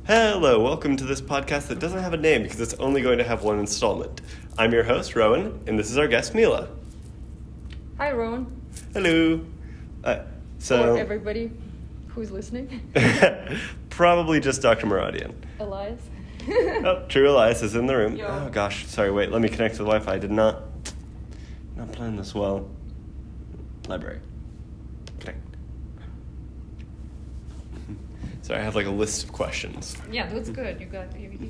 Hello, welcome to this podcast that doesn't have a name because it's only going to have one installment. I'm your host, Rowan, and this is our guest, Mila. Hi, Rowan. Hello. Or everybody who's listening. Probably just Dr. Muradian. Elias. Oh, true, Elias is in the room. Yo. Oh gosh, sorry, wait, let me connect to the Wi-Fi. I did not plan this well. Library. Connect. Sorry, I have like a list of questions. Yeah, that's good. You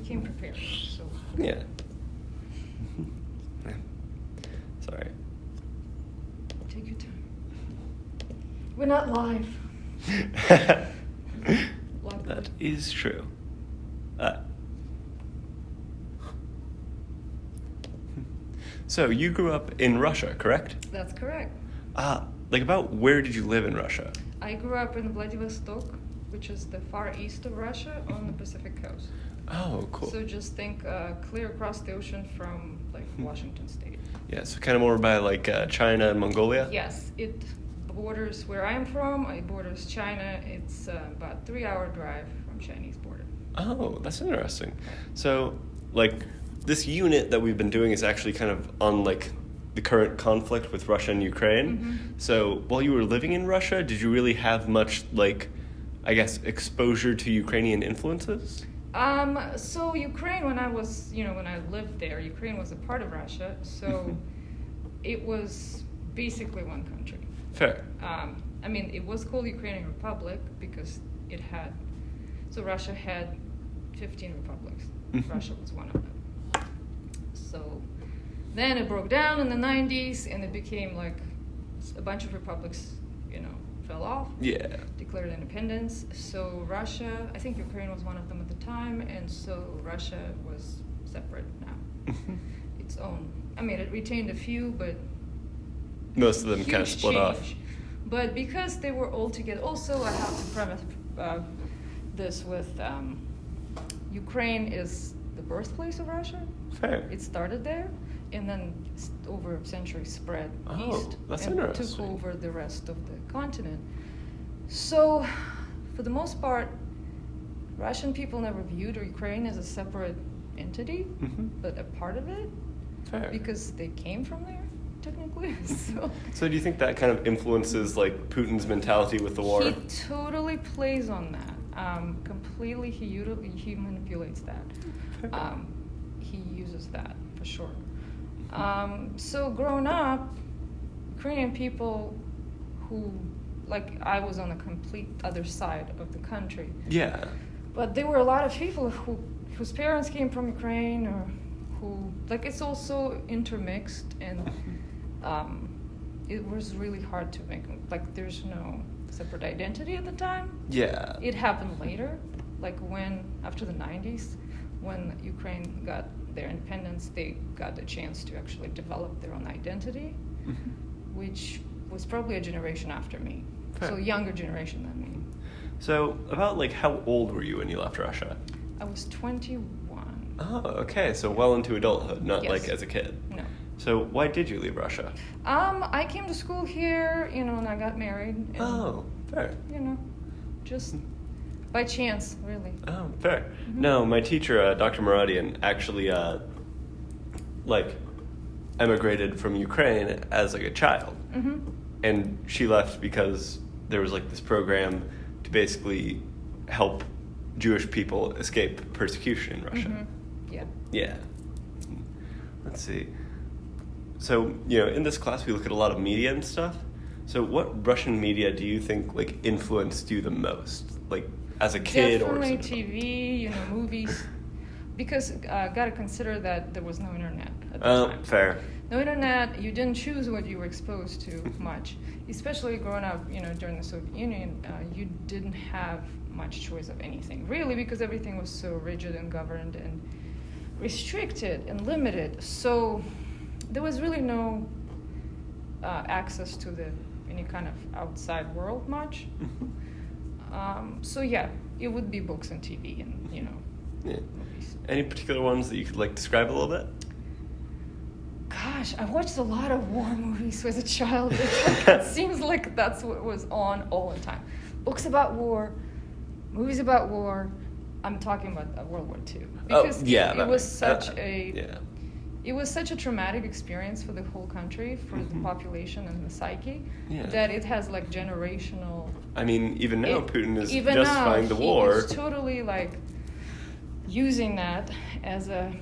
came prepared. So. Yeah. Sorry. Take your time. We're not live. That is true. So you grew up in Russia, correct? That's correct. About where did you live in Russia? I grew up in Vladivostok, which is the far east of Russia on the Pacific coast. Oh, cool. So just think clear across the ocean from Washington State. Yeah, so kind of more by China and Mongolia? Yes, it borders where I am from. It borders China. It's about 3-hour drive from Chinese border. Oh, that's interesting. So, this unit that we've been doing is actually kind of on, the current conflict with Russia and Ukraine. Mm-hmm. So, while you were living in Russia, did you really have much, exposure to Ukrainian influences? So Ukraine, when I lived there, Ukraine was a part of Russia, so it was basically one country. Fair. It was called Ukrainian Republic because Russia had 15 republics. Russia was one of them. So then it broke down in the 90s, and it became a bunch of republics, fell off. Yeah. Declared independence. So Russia, I think Ukraine was one of them at the time, and so Russia was separate now. Its own. It retained a few, but most of them kind of split off. But because they were all together, also I have to premise this with Ukraine is the birthplace of Russia. Fair. It started there, and then over a century spread east. That's and interesting. took over the rest of the continent. So, for the most part, Russian people never viewed Ukraine as a separate entity, but a part of it. Fair. Because they came from there, technically. So do you think that kind of influences Putin's mentality with the war? He totally plays on that. Completely, he manipulates that. He uses that for sure. So growing up, Ukrainian people who, I was on the complete other side of the country. Yeah. But there were a lot of people whose parents came from Ukraine, or who, it's also intermixed, and it was really hard to make, there's no separate identity at the time. Yeah. It happened later, after the 90s, when Ukraine got their independence, they got the chance to actually develop their own identity, which was probably a generation after me. Fair. So a younger generation than me. So about how old were you when you left Russia? I was 21. Oh, okay. So well into adulthood, not Yes. as a kid. No. So why did you leave Russia? I came to school here, and I got married. And, Oh, fair. Just by chance, really. Oh, fair. No, my teacher, Dr. Muradian, actually, emigrated from Ukraine as, a child. And she left because there was, this program to basically help Jewish people escape persecution in Russia. Yeah. Yeah. Let's see. So, in this class we look at a lot of media and stuff. So what Russian media do you think, influenced you the most? As a kid Definitely or something? TV, movies. Because gotta consider that there was no internet at the time. Fair. No internet, you didn't choose what you were exposed to much. Especially growing up, during the Soviet Union, you didn't have much choice of anything, really, because everything was so rigid and governed and restricted and limited. So there was really no access to any kind of outside world much. So yeah, it would be books and TV and Yeah. movies. Any particular ones that you could describe a little bit? Gosh, I watched a lot of war movies as a child. It seems like that's what was on all the time. Books about war, movies about war, I'm talking about World War II. Oh, Because yeah. it was such a... Yeah. It was such a traumatic experience for the whole country, for the population and the psyche, Yeah. that it has like generational... I mean, even now, Putin is even justifying now, the war. He is totally like using that as a,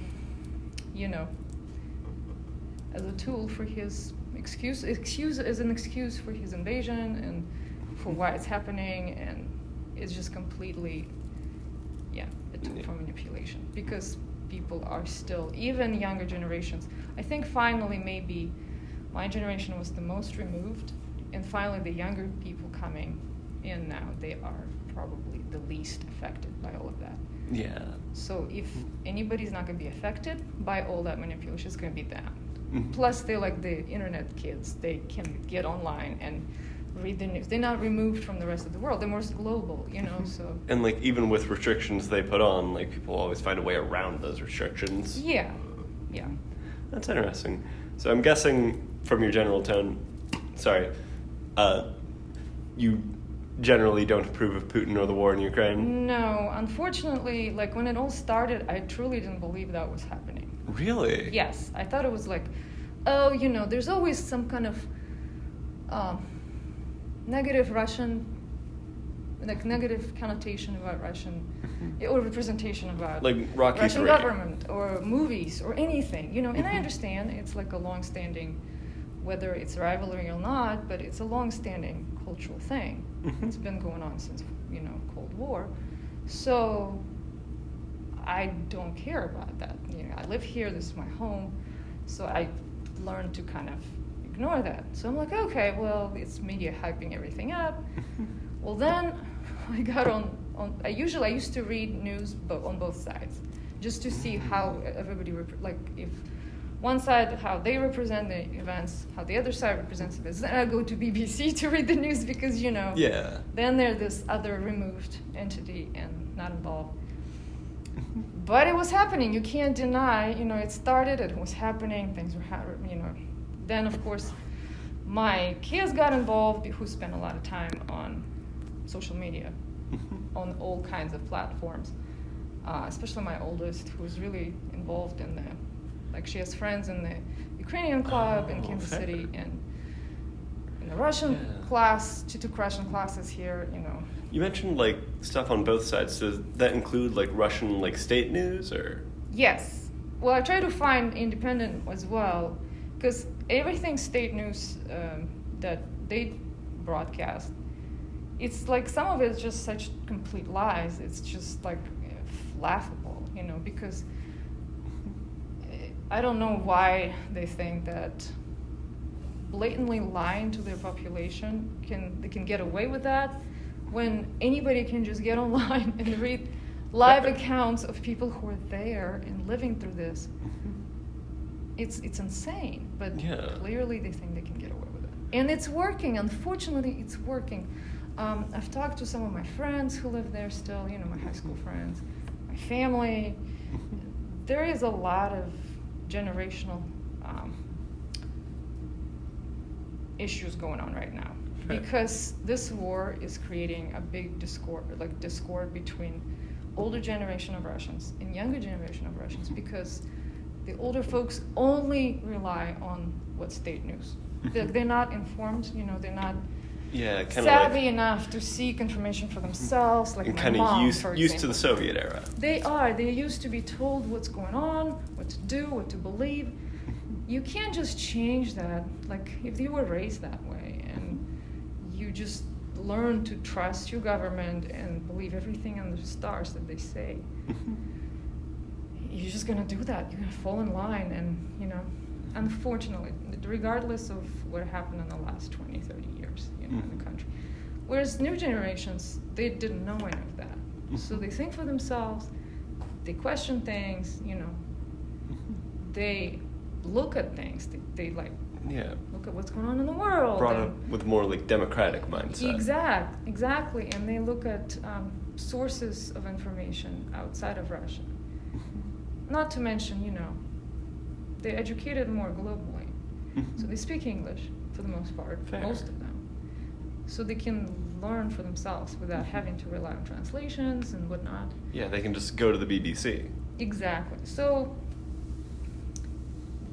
as a tool for his excuse as an excuse for his invasion and for why it's happening, and it's just completely, a tool for manipulation, because people are still, even younger generations. I think finally maybe my generation was the most removed, and finally the younger people coming in now, they are probably the least affected by all of that. Yeah. So if anybody's not going to be affected by all that manipulation, it's going to be them. Mm-hmm. Plus, they're like the internet kids. They can get online and read the news. They're not removed from the rest of the world. They're more global, so... And, like, even with restrictions they put on, like, people always find a way around those restrictions. Yeah. That's interesting. So I'm guessing from your general tone, you generally don't approve of Putin or the war in Ukraine? No, unfortunately, like, when it all started, I truly didn't believe that was happening. Really? Yes, I thought it was like, there's always some kind of negative connotation about Russian, or representation about like Rocky Russian III. government or movies or anything, and I understand it's like a long-standing, whether it's rivalry or not, but it's a long-standing cultural thing. It's been going on since, Cold War. So I don't care about that. I live here, this is my home, so I learned to kind of ignore that. So I'm like, okay, well, it's media hyping everything up. Well, then I got I used to read news on both sides, just to see how everybody, if one side, how they represent the events, how the other side represents the events. Then I go to BBC to read the news because, Yeah. then they're this other removed entity and not involved. But it was happening. You can't deny, it started, it was happening, things were happening, Then, of course, my kids got involved, who spent a lot of time on social media, on all kinds of platforms, especially my oldest, who's really involved in she has friends in the Ukrainian club in Kansas City, and in the Russian class. She took Russian classes here, You mentioned, stuff on both sides. Does that include, Russian, state news, or? Yes. Well, I try to find independent as well, because everything state news that they broadcast, it's some of it's just such complete lies. It's just laughable, because I don't know why they think that blatantly lying to their population they can get away with that, when anybody can just get online and read live accounts of people who are there and living through this. It's insane, but clearly they think they can get away with it. And it's working. Unfortunately, it's working. I've talked to some of my friends who live there still, my high school friends, my family. There is a lot of generational issues going on right now. Because this war is creating a big discord between older generation of Russians and younger generation of Russians, because the older folks only rely on what's state news. They're not informed, they're not savvy enough to seek information for themselves, like and my kind mom, of used to the Soviet era. They're used to be told what's going on, what to do, what to believe. You can't just change that. If you were raised that way and you just learn to trust your government and believe everything under the stars that they say, you're just going to do that. You're going to fall in line, and, unfortunately, regardless of what happened in the last 20, 30 years, in the country. Whereas new generations, they didn't know any of that. So they think for themselves, they question things, they look at things, they look at what's going on in the world. Brought up with more democratic mindset. Exactly. And they look at sources of information outside of Russia. Not to mention, they're educated more globally. So they speak English for the most part, most of them. So they can learn for themselves without having to rely on translations and whatnot. Yeah, they can just go to the BBC. Exactly. So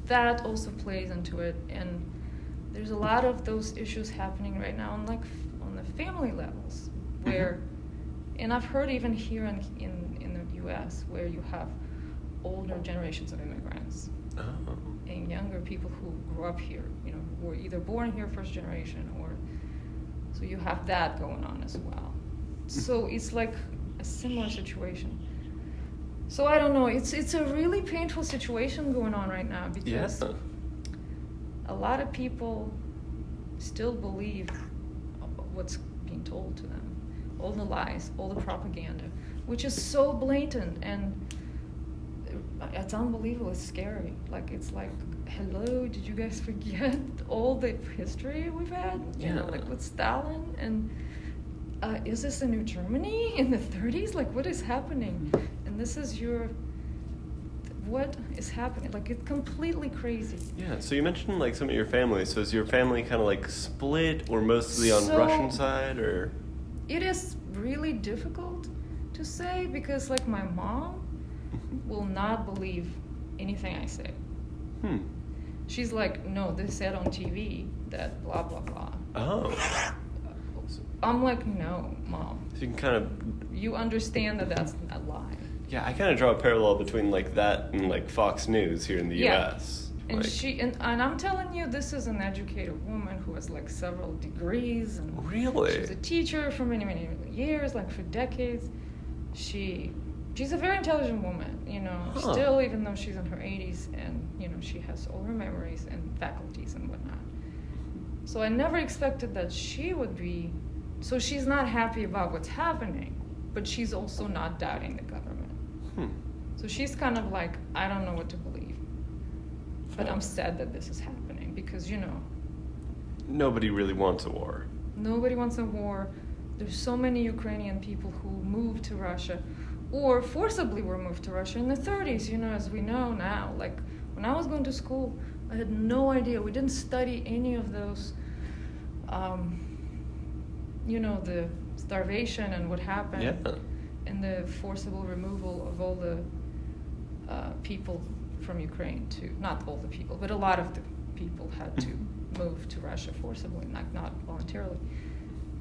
that also plays into it, and there's a lot of those issues happening right now on the family levels, where, and I've heard even here in the U.S. where you have older generations of immigrants and younger people who grew up here, who were either born here first generation, or so you have that going on as well. So it's like a similar situation. So I don't know. It's a really painful situation going on right now, because a lot of people still believe what's being told to them, all the lies, all the propaganda, which is so blatant, and it's unbelievable. It's scary. Like, it's like, hello, did you guys forget all the history we've had? Like with Stalin, and is this a new Germany in the 30s? Like, what is happening? And this is what is happening? Like, it's completely crazy. Yeah, so you mentioned, like, some of your family. So is your family kind of, like, split, or mostly on Russian side, or? It is really difficult to say, because, like, my mom will not believe anything I say. She's like, no, they said on TV that blah, blah, blah. Oh. I'm like, no, Mom. So you can kind of... You understand that that's a lie. Yeah, I kind of draw a parallel between, like, that and, like, Fox News here in the U.S. And like, and I'm telling you, this is an educated woman who has, like, several degrees. And really? She's a teacher for many, many years, like, for decades. She's a very intelligent woman, still, even though she's in her 80s, and, she has all her memories and faculties and whatnot. So I never expected that she would be... So she's not happy about what's happening, but she's also not doubting the government. So she's kind of like, I don't know what to believe. But I'm sad that this is happening, because, nobody really wants a war. Nobody wants a war. There's so many Ukrainian people who moved to Russia, or forcibly were moved to Russia in the 30s, as we know now. Like, when I was going to school, I had no idea. We didn't study any of those, the starvation and what happened, and the forcible removal of all the people from Ukraine not all the people, but a lot of the people had to move to Russia forcibly, not voluntarily.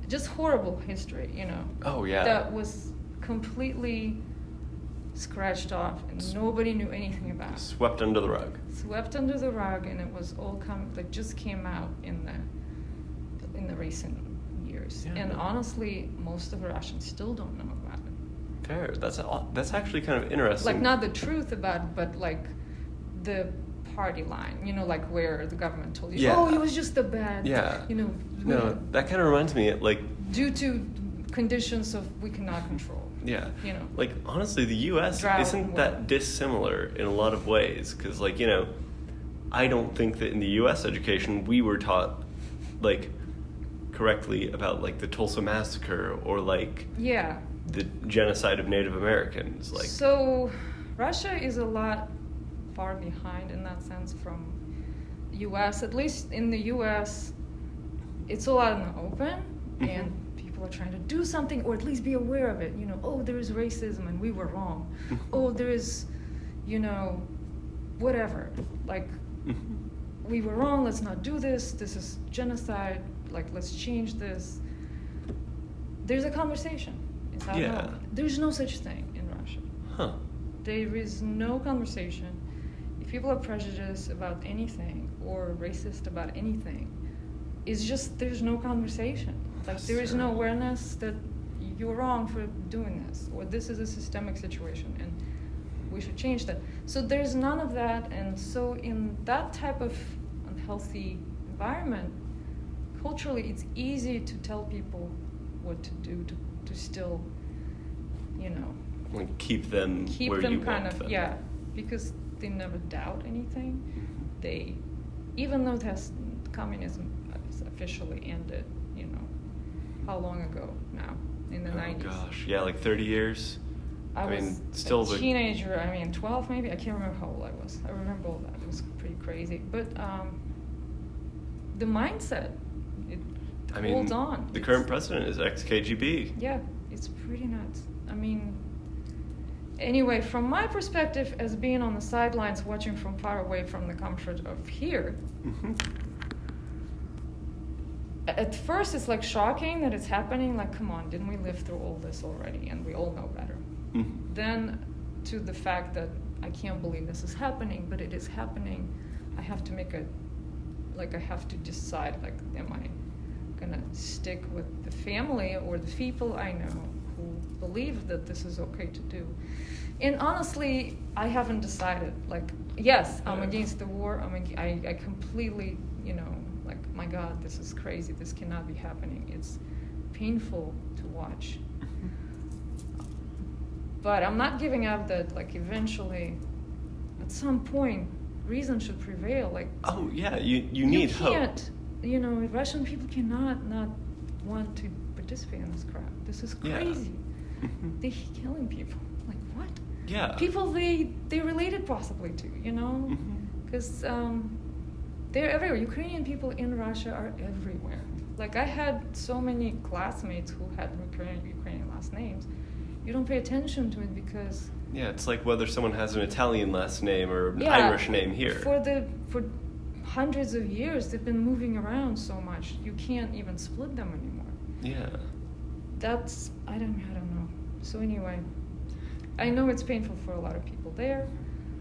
Just horrible history, Oh, yeah. That was completely scratched off, and nobody knew anything about. Swept under the rug. Swept under the rug, and it was all just came out in the recent years. Yeah. And honestly, most of the Russians still don't know about it. Fair. That's actually kind of interesting. Like, not the truth about it, but like the party line, like where the government told you, oh, it was just a bad, No, that kind of reminds me, like... Due to conditions we cannot control. Yeah. Like, honestly, the U.S. isn't that dissimilar in a lot of ways, because, like, I don't think that in the U.S. education we were taught, like, correctly about, like, the Tulsa Massacre or, like... Yeah. The genocide of Native Americans, like... So, Russia is a lot far behind in that sense from U.S. At least in the U.S., it's a lot in the open, and people are trying to do something, or at least be aware of it. There is racism and we were wrong. There is, whatever. Like, we were wrong, let's not do this. This is genocide. Like, let's change this. There's a conversation. There's no such thing in Russia. There is no conversation. If people are prejudiced about anything or racist about anything, it's just there's no conversation. Like, there is no awareness that you're wrong for doing this, or this is a systemic situation and we should change that. So there's none of that, and so in that type of unhealthy environment, culturally, it's easy to tell people what to do to still, like, keep them where you kind want of them. Yeah, because they never doubt anything. They, even though communism has officially ended, how long ago now? In the 90s. Oh gosh, yeah, like 30 years. I was still a teenager. 12 maybe. I can't remember how old I was. I remember all that. It was pretty crazy. But the mindset, I mean, holds on. The current president is ex-KGB. Yeah, it's pretty nuts. I mean, anyway, from my perspective as being on the sidelines watching from far away from the comfort of here, at first it's like shocking that it's happening. Like, come on, didn't we live through all this already? And we all know better. Then to the fact that I can't believe this is happening, but it is happening. I have to I have to decide, like, am I gonna stick with the family or the people I know who believe that this is okay to do? And honestly, I haven't decided. Like, yes, I'm against the war. I completely, like, my God, this is crazy. This cannot be happening. It's painful to watch. But I'm not giving up that, like, eventually, at some point, reason should prevail. Like, oh yeah, you need hope. You can't, Russian people cannot not want to participate in this crap. This is crazy. Yeah. They're killing people. Like, what? Yeah. People they related possibly to, because they're everywhere. Ukrainian people in Russia are everywhere. Like, I had so many classmates who had Ukrainian last names. You don't pay attention to it because... Yeah, it's like whether someone has an Italian last name or an Irish name here. For hundreds of years, they've been moving around so much, you can't even split them anymore. Yeah. I don't know. So anyway, I know it's painful for a lot of people there.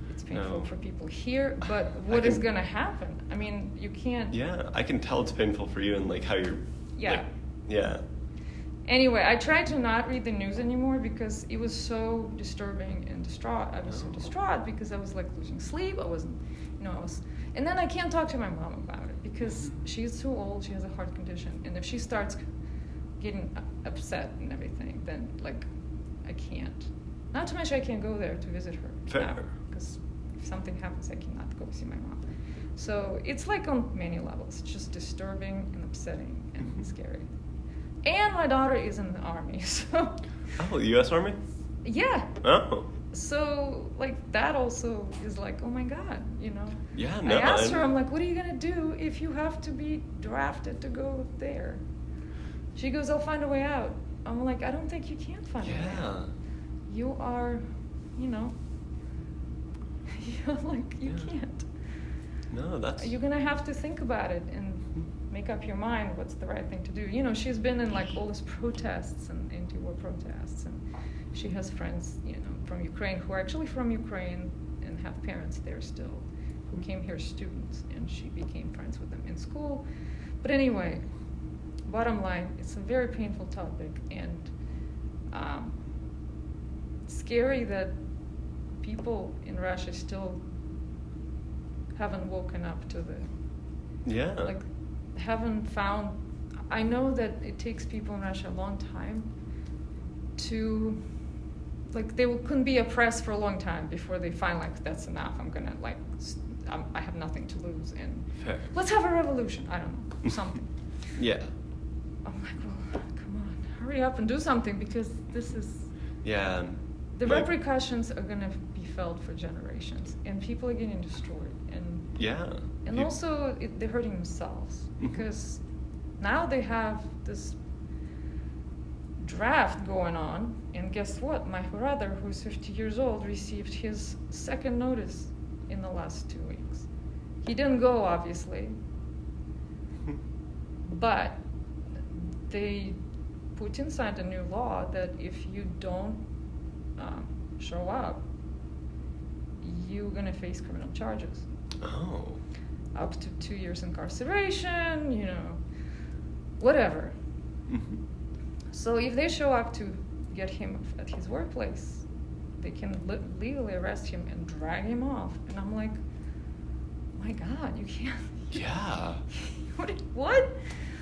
It's painful for people here, but what is going to happen? I mean, you can't... Yeah, I can tell it's painful for you and, like, how you're... Yeah. Like, yeah. Anyway, I tried to not read the news anymore because it was so disturbing and distraught. I was so distraught because I was, like, losing sleep. I wasn't, and then I can't talk to my mom about it because she's too old. She has a heart condition. And if she starts getting upset and everything, then, like, I can't. Not to mention I can't go there to visit her. Fair. Because if something happens, I cannot go see my mom. So it's, like, on many levels. It's just disturbing and upsetting and scary. And my daughter is in the army, so... Oh, the U.S. Army? Yeah. Oh. So, like, that also is like, oh my God, Yeah, no. I asked her, I'm like, what are you going to do if you have to be drafted to go there? She goes, I'll find a way out. I'm like, I don't think you can find a way out. You are, you're like, you can't. No, that's... You're going to have to think about it and make up your mind what's the right thing to do. She's been in, like, all these protests and anti-war protests, and she has friends, from Ukraine who are actually from Ukraine and have parents there still who came here as students, and she became friends with them in school. But anyway, bottom line, it's a very painful topic, and scary that people in Russia still haven't woken up to the haven't found... I know that it takes people in Russia a long time to, like, they couldn't be oppressed for a long time before they find, like, that's enough. I'm gonna, like, I have nothing to lose, and let's have a revolution. I don't know, something. Yeah. I'm like, well, come on, hurry up and do something, because this is... Yeah. The repercussions are gonna be felt for generations, and people are getting destroyed, and... Yeah. And also, they're hurting themselves, because now they have this draft going on, and guess what? My brother, who's 50 years old, received his second notice in the last 2 weeks. He didn't go, obviously, but Putin signed a new law that if you don't show up, you're going to face criminal charges. Oh. Up to 2 years incarceration, whatever. So if they show up to get him at his workplace, they can legally arrest him and drag him off. And I'm like, my God, you can't. Yeah. What?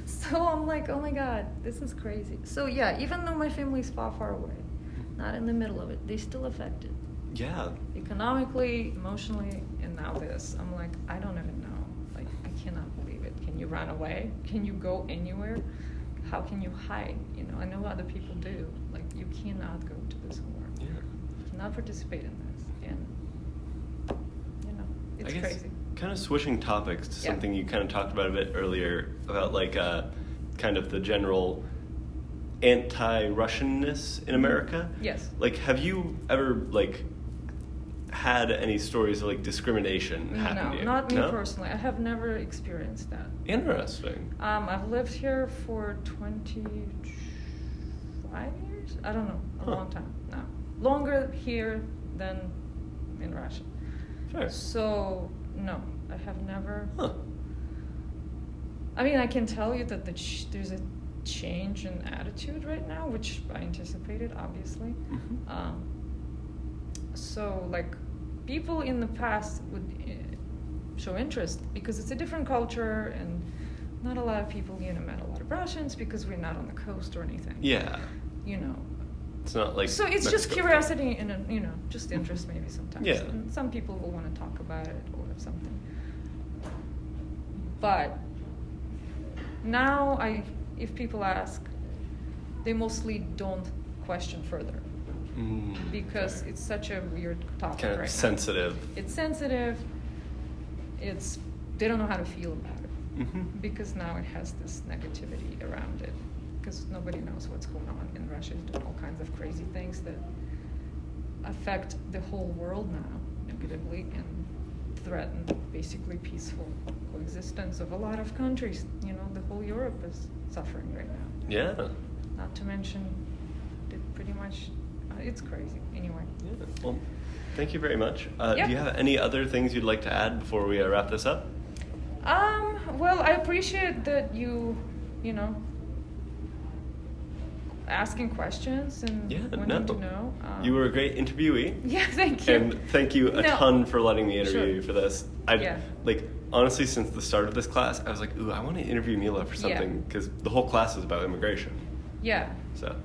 So I'm like, oh my God, this is crazy. So yeah, even though my family's far, far away, not in the middle of it, they still affected. Yeah. Economically, emotionally, and now this. I'm like, I don't even know. Like, I cannot believe it. Can you run away? Can you go anywhere? How can you hide? I know other people do. Like, you cannot go to this war. Yeah. You cannot participate in this. And, it's crazy. Kind of switching topics to something you kind of talked about a bit earlier about, like, kind of the general anti-Russianness in America. Yes. Like, have you ever, like, had any stories of, like, discrimination happen to you? No, not me personally. I have never experienced that. Interesting. I've lived here for 25 years? I don't know. A long time now. Longer here than in Russia. Fair. So, no, I have never... Huh. I mean, I can tell you that there's a change in attitude right now, which I anticipated, obviously. Mm-hmm. So, like, people in the past would show interest because it's a different culture, and not a lot of people, met a lot of Russians because we're not on the coast or anything. Yeah. It's not like... So it's just curiosity and, just interest maybe sometimes. Yeah. And some people will want to talk about it or something. But now, if people ask, they mostly don't question further. Because it's such a weird topic kind of right sensitive. now. It's sensitive. They don't know how to feel about it. Mm-hmm. Because now it has this negativity around it. Because nobody knows what's going on in Russia. Is doing all kinds of crazy things that affect the whole world now negatively and threaten basically peaceful coexistence of a lot of countries. The whole Europe is suffering right now. Yeah. Not to mention, pretty much, it's crazy. Anyway. Yeah. Well, thank you very much. Yep. Do you have any other things you'd like to add before we wrap this up? Well, I appreciate that you asking questions and wanting to know. You were a great interviewee. Yeah, thank you. And thank you a ton for letting me interview you for this. Honestly, since the start of this class, I was like, ooh, I want to interview Mila for something, because the whole class is about immigration. Yeah. So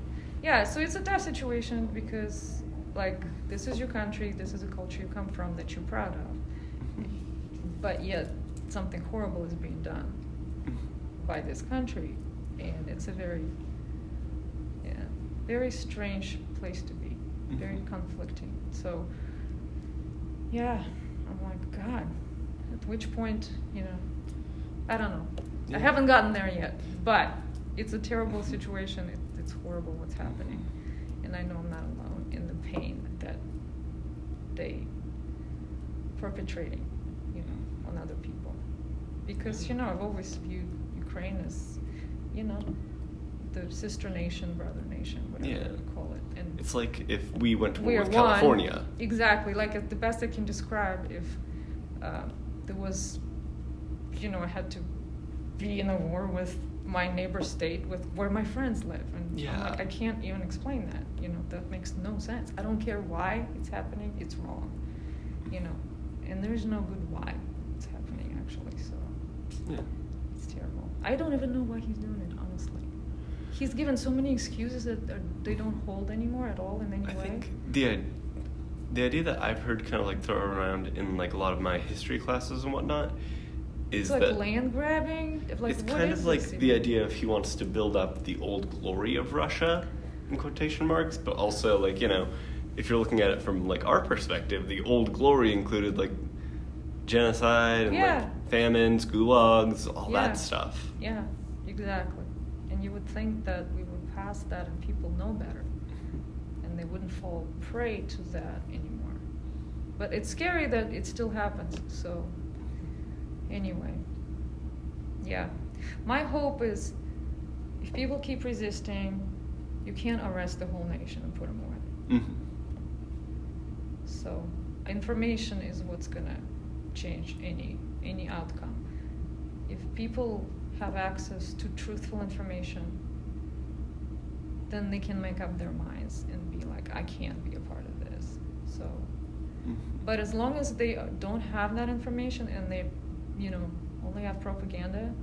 It's a tough situation because, this is your country, this is a culture you come from that you're proud of. But yet, something horrible is being done by this country. And it's a very strange place to be. Very conflicting. So, I'm like, God, at which point, I don't know. Yeah. I haven't gotten there yet, but it's a terrible situation. It's horrible what's happening. And I know I'm not alone in the pain that they perpetrating, on other people. Because, I've always viewed Ukraine as, the sister nation, brother nation, whatever you call it. And it's like if we went to war with California. Exactly. The best I can describe, if there was, I had to be in a war with my neighbor state, with where my friends live. And I'm like, I can't even explain that. That makes no sense. I don't care why it's happening. It's wrong. And there's no good why it's happening, actually. So it's terrible. I don't even know why he's doing it, honestly. He's given so many excuses that they don't hold anymore at all in any way. I think the idea that I've heard kind of thrown around in a lot of my history classes and whatnot is it's that land grabbing. It's kind of the idea of he wants to build up the old glory of Russia, in quotation marks, but also if you're looking at it from our perspective, the old glory included genocide and famines, gulags, all that stuff. Yeah, exactly. And you would think that we would pass that and people know better. And they wouldn't fall prey to that anymore. But it's scary that it still happens. So, anyway. Yeah. My hope is if people keep resisting, you can't arrest the whole nation and put them away. Mm-hmm. So, information is what's going to change any outcome. If people have access to truthful information, then they can make up their minds and be like, I can't be a part of this. So, but as long as they don't have that information and they, only have propaganda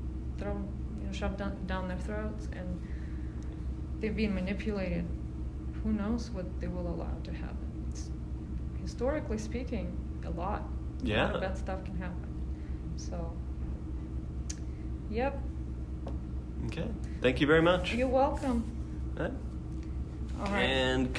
shoved down their throats and they're being manipulated, who knows what they will allow to happen. It's, historically speaking, a lot of bad stuff can happen. So, yep. Okay. Thank you very much. You're welcome. All right. All right. And cut.